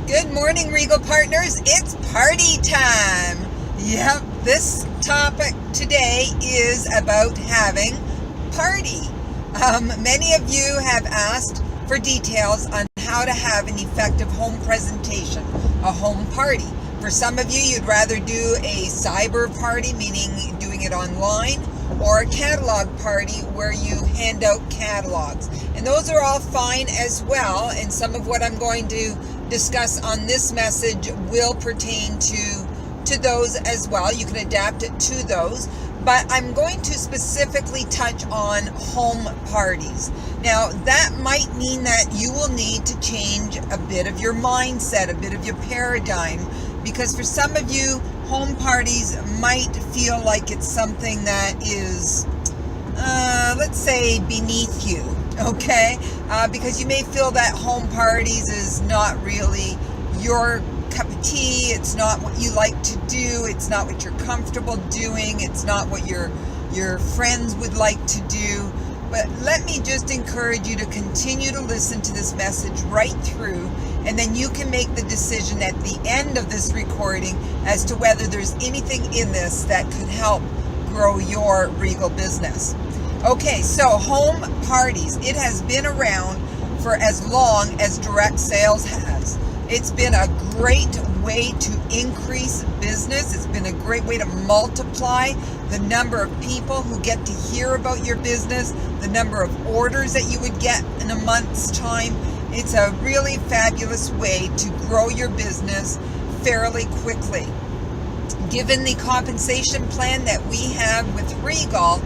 Good morning, Regal Partners. It's party time. Yep, this topic today is about having party. Many of you have asked for details on how to have an effective home presentation, a home party. For some of you, you'd rather do a cyber party, meaning doing it online, or a catalog party where you hand out catalogs. And those are all fine as well, and some of what I'm going to discuss on this message will pertain to those as well. You can adapt it to those, but I'm going to specifically touch on home parties. Now, that might mean that you will need to change a bit of your mindset, a bit of your paradigm, because for some of you, home parties might feel like it's something that is, let's say, beneath you, okay? Because you may feel that home parties is not really your cup of tea. It's not what you like to do. It's not what you're comfortable doing. It's not what your friends would like to do. But let me just encourage you to continue to listen to this message right through, and then you can make the decision at the end of this recording as to whether there's anything in this that could help grow your Regal business. Okay, so home parties. It has been around for as long as direct sales has. It's been a great way to increase business. It's been a great way to multiply the number of people who get to hear about your business, the number of orders that you would get in a month's time. It's a really fabulous way to grow your business fairly quickly. Given the compensation plan that we have with Regal,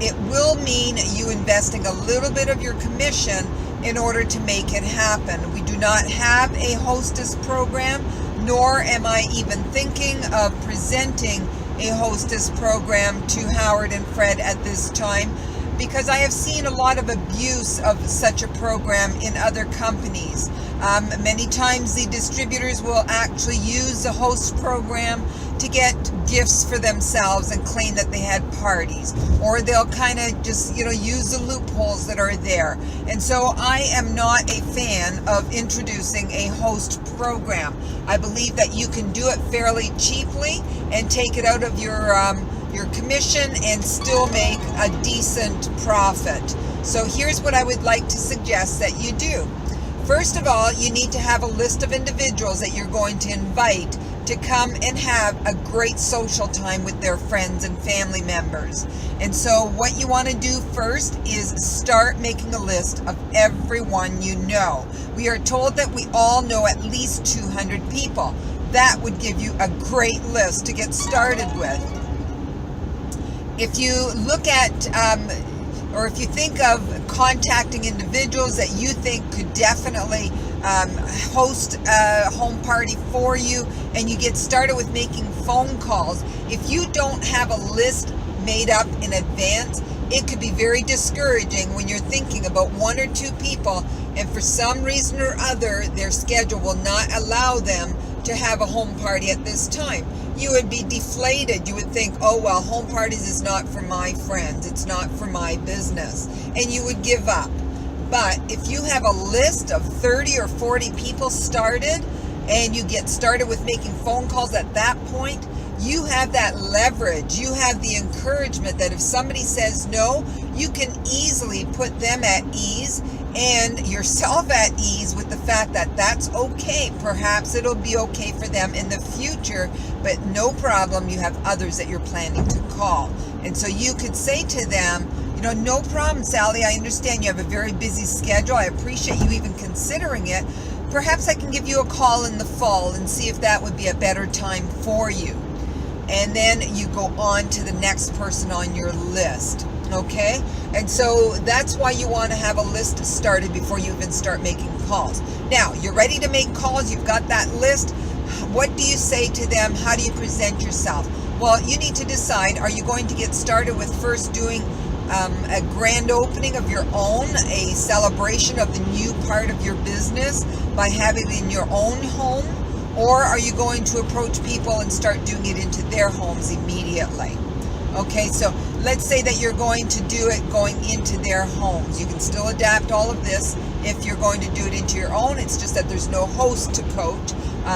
it will mean you investing a little bit of your commission in order to make it happen. We do not have a hostess program, nor am I even thinking of presenting a hostess program to Howard and Fred at this time, because I have seen a lot of abuse of such a program in other companies. Many times the distributors will actually use the host program to get gifts for themselves and claim that they had parties, or they'll kind of just use the loopholes that are there. And so I am not a fan of introducing a host program. I believe that you can do it fairly cheaply and take it out of your commission and still make a decent profit. So here's what I would like to suggest that you do. First of all, you need to have a list of individuals that you're going to invite to come and have a great social time with their friends and family members. And so what you want to do first is start making a list of everyone you know. We are told that we all know at least 200 people. That would give you a great list to get started with. If you look at, or if you think of contacting individuals that you think could definitely host a home party for you, and you get started with making phone calls, if you don't have a list made up in advance, it could be very discouraging when you're thinking about one or two people, and for some reason or other, their schedule will not allow them to have a home party at this time. You would be deflated. You would think, oh, well, home parties is not for my friends. It's not for my business. And you would give up. But if you have a list of 30 or 40 people started, and you get started with making phone calls at that point, you have that leverage. You have the encouragement that if somebody says no, you can easily put them at ease and yourself at ease with the fact that that's okay. Perhaps it'll be okay for them in the future, but no problem. You have others that you're planning to call. And so you could say to them, no problem, Sally. I understand you have a very busy schedule. I appreciate you even considering it. Perhaps I can give you a call in the fall and see if that would be a better time for you. And then you go on to the next person on your list. Okay? And so that's why you want to have a list started before you even start making calls. Now, you're ready to make calls. You've got that list. What do you say to them? How do you present yourself? Well, you need to decide, are you going to get started with first doing a grand opening of your own, a celebration of the new part of your business by having it in your own home? Or are you going to approach people and start doing it into their homes immediately? Okay, so let's say that you're going to do it going into their homes. You can still adapt all of this if you're going to do it into your own. It's just that there's no host to coach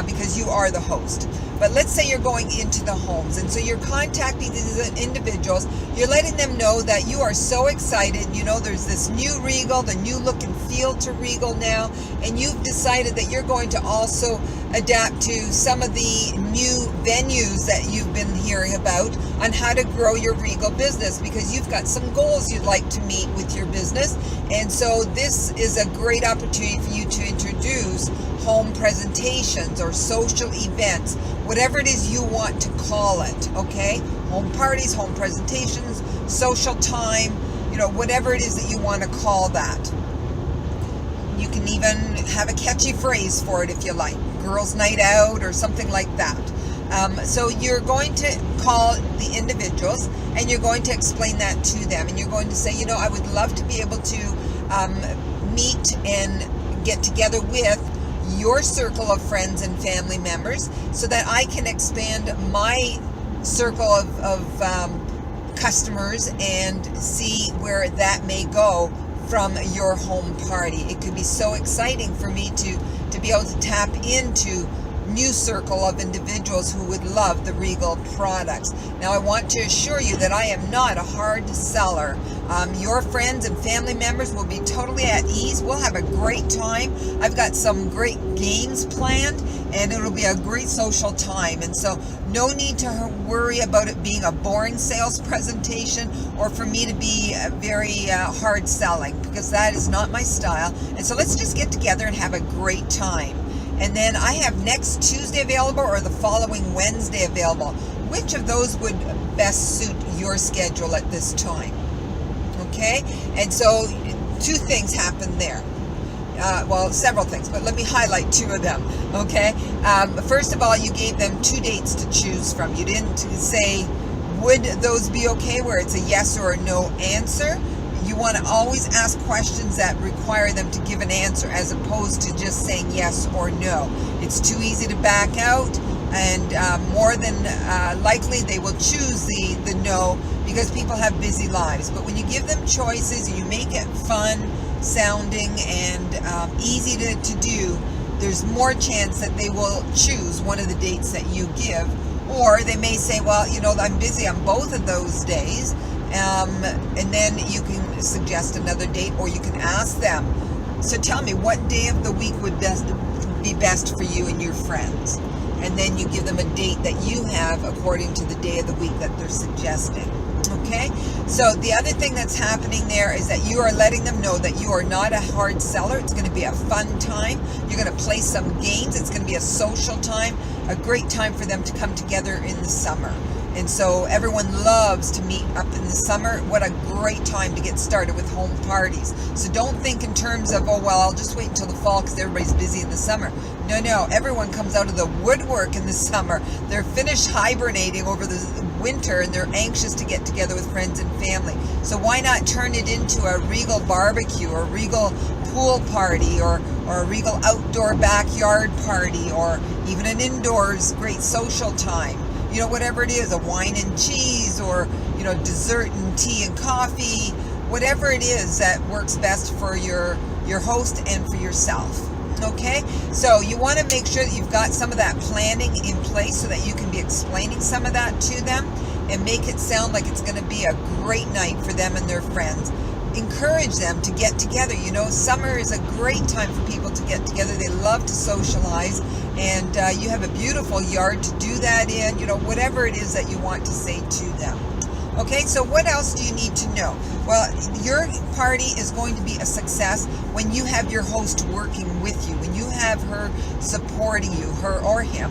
because you are the host. But let's say you're going into the homes, and so you're contacting these individuals. You're letting them know that you are so excited. You know, there's this new Regal, the new look and feel to Regal now, and you've decided that you're going to also adapt to some of the new venues that you've been hearing about on how to grow your Regal business, because you've got some goals you'd like to meet with your business. And so this is a great opportunity for you to introduce home presentations or social events, whatever it is you want to call it, okay? Home parties, home presentations, social time, you know, whatever it is that you want to call that. You can even have a catchy phrase for it if you like, girls' night out or something like that. So you're going to call the individuals and you're going to explain that to them, and you're going to say, you know, I would love to be able to meet and get together with your circle of friends and family members so that I can expand my circle of customers and see where that may go from your home party. It could be so exciting for me to be able to tap into new circle of individuals who would love the Regal products. Now, I want to assure you that I am not a hard seller. Your friends and family members will be totally at ease. We'll have a great time. I've got some great games planned, and it'll be a great social time. And so no need to worry about it being a boring sales presentation or for me to be very hard selling, because that is not my style. And so let's just get together and have a great time. And then I have next Tuesday available or the following Wednesday available. Which of those would best suit your schedule at this time? Okay? And so two things happen there. Well, several things, but let me highlight two of them. Okay? First of all, you gave them 2 dates to choose from. You didn't say, would those be okay, where it's a yes or a no answer. You want to always ask questions that require them to give an answer, as opposed to just saying yes or no. It's too easy to back out, and more than likely they will choose the no, because people have busy lives. But when you give them choices and you make it fun sounding and easy to do, there's more chance that they will choose one of the dates that you give. Or they may say, well, you know, I'm busy on both of those days. And then you can suggest another date, or you can ask them, so tell me, what day of the week would be best for you and your friends? And then you give them a date that you have according to the day of the week that they're suggesting. Okay? So the other thing that's happening there is that you are letting them know that you are not a hard seller. It's going to be a fun time. You're going to play some games. It's going to be a social time, a great time for them to come together in the summer. And so everyone loves to meet up in the summer. What a great time to get started with home parties. So don't think in terms of, oh, well, I'll just wait until the fall because everybody's busy in the summer. No, everyone comes out of the woodwork in the summer. They're finished hibernating over the winter, and they're anxious to get together with friends and family. So why not turn it into a Regal barbecue, or a Regal pool party, or a Regal outdoor backyard party, or even an indoors great social time. You know, whatever it is, a wine and cheese, or, you know, dessert and tea and coffee, whatever it is that works best for your host and for yourself. Okay? So you want to make sure that you've got some of that planning in place so that you can be explaining some of that to them and make it sound like it's going to be a great night for them and their friends. Encourage them to get together. You know, summer is a great time for people to get together. They love to socialize, and you have a beautiful yard to do that in, you know, whatever it is that you want to say to them. Okay, so what else do you need to know? Well, your party is going to be a success when you have your host working with you, when you have her supporting you, her or him,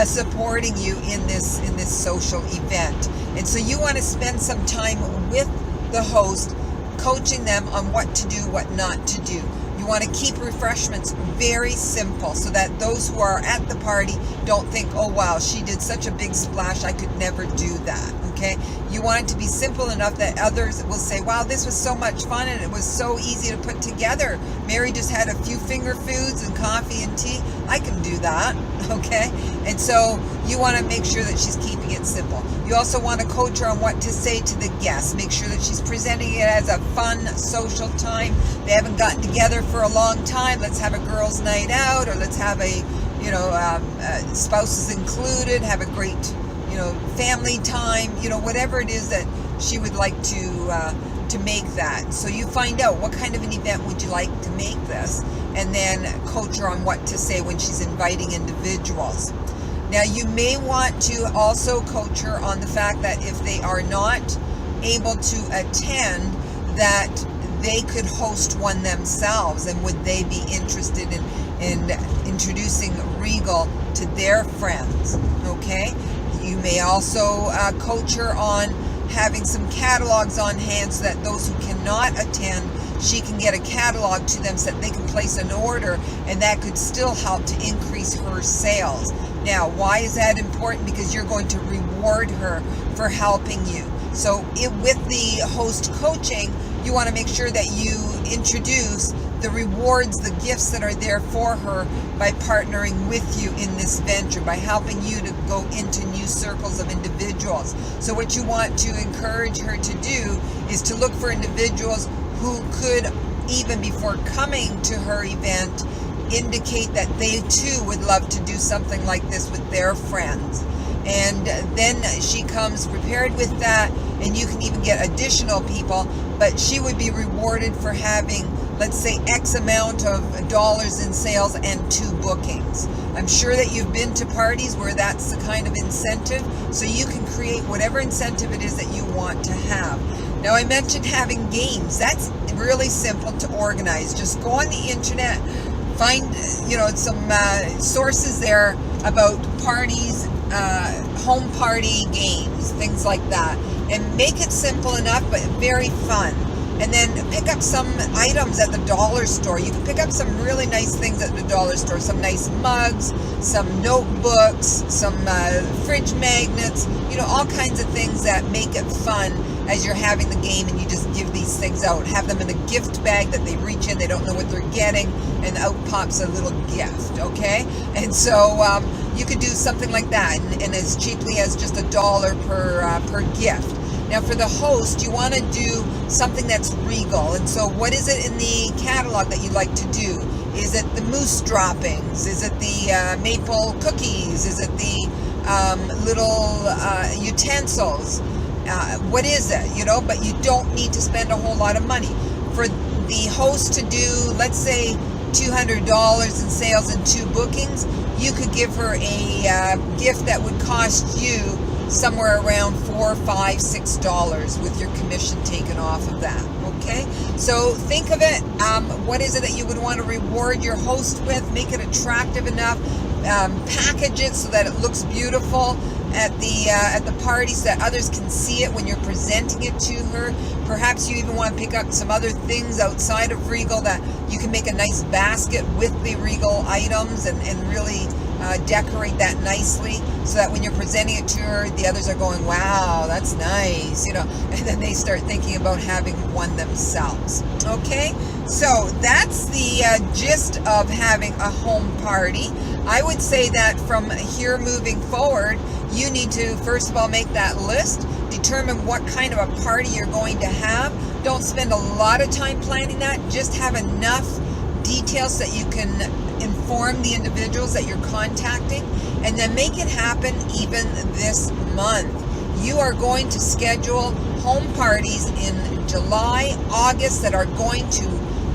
supporting you in this social event. And so you want to spend some time with the host, coaching them on what to do, what not to do. You want to keep refreshments very simple so that those who are at the party don't think, oh wow, she did such a big splash, I could never do that. Okay? You want it to be simple enough that others will say, wow, this was so much fun and it was so easy to put together. Mary just had a few finger foods and coffee and tea. I can do that, okay? And so you want to make sure that she's keeping it simple. You also want to coach her on what to say to the guests. Make sure that she's presenting it as a fun, social time. They haven't gotten together for a long time. Let's have a girls' night out, or let's have a, spouses included, have a great, family time, whatever it is that she would like to make that. So you find out what kind of an event would you like to make this, and then coach her on what to say when she's inviting individuals. Now you may want to also coach her on the fact that if they are not able to attend, that they could host one themselves, and would they be interested in introducing Regal to their friends, okay? You may also coach her on having some catalogs on hand so that those who cannot attend, she can get a catalog to them so that they can place an order, and that could still help to increase her sales. Now, why is that important? Because you're going to reward her for helping you. So with the host coaching, you want to make sure that you introduce the rewards, the gifts that are there for her by partnering with you in this venture, by helping you to go into new circles of individuals. So what you want to encourage her to do is to look for individuals who could, even before coming to her event, indicate that they too would love to do something like this with their friends. And then she comes prepared with that, and you can even get additional people, but she would be rewarded for having, let's say, X amount of dollars in sales and 2 bookings. I'm sure that you've been to parties where that's the kind of incentive, so you can create whatever incentive it is that you want to have. Now, I mentioned having games. That's really simple to organize. Just go on the internet, find some sources there about parties, home party games, things like that, and make it simple enough but very fun. And then pick up some items at the dollar store. You can pick up some really nice things at the dollar store. Some nice mugs, some notebooks, some fridge magnets, all kinds of things that make it fun as you're having the game, and you just give these things out. Have them in a gift bag that they reach in, they don't know what they're getting, and out pops a little gift, okay? And so you could do something like that, and as cheaply as just $1 per gift. Now for the host, you want to do something that's Regal. And so what is it in the catalog that you like to do? Is it the mousse droppings? Is it the maple cookies? Is it the little utensils? What is it? But you don't need to spend a whole lot of money. For the host to do, let's say, $200 in sales and 2 bookings, you could give her a gift that would cost you somewhere around $4, $5, $6 with your commission taken off of that. Okay, so think of it. What is it that you would want to reward your host with? Make it attractive enough. Package it so that it looks beautiful at the party, so that others can see it when you're presenting it to her. Perhaps you even want to pick up some other things outside of Regal that you can make a nice basket with the Regal items and really decorate that nicely, so that when you're presenting it to her, the others are going, wow, that's nice, and then they start thinking about having one themselves. Okay, so that's the gist of having a home party. I would say that from here moving forward, you need to first of all make that list, determine what kind of a party you're going to have. Don't spend a lot of time planning that, just have enough details that you can inform the individuals that you're contacting, and then make it happen even this month. You are going to schedule home parties in July, August that are going to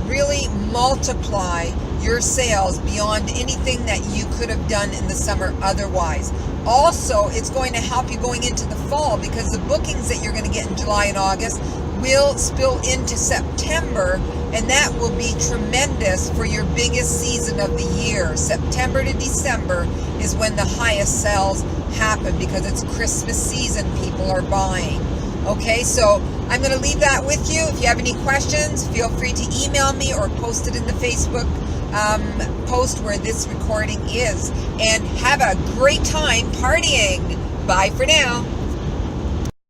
really multiply your sales beyond anything that you could have done in the summer otherwise. Also, it's going to help you going into the fall, because the bookings that you're going to get in July and August will spill into September, and that will be tremendous for your biggest season of the year. September to December is when the highest sales happen, because it's Christmas season, people are buying. Okay, so I'm going to leave that with you. If you have any questions, feel free to email me or post it in the Facebook post where this recording is. And have a great time partying. Bye for now.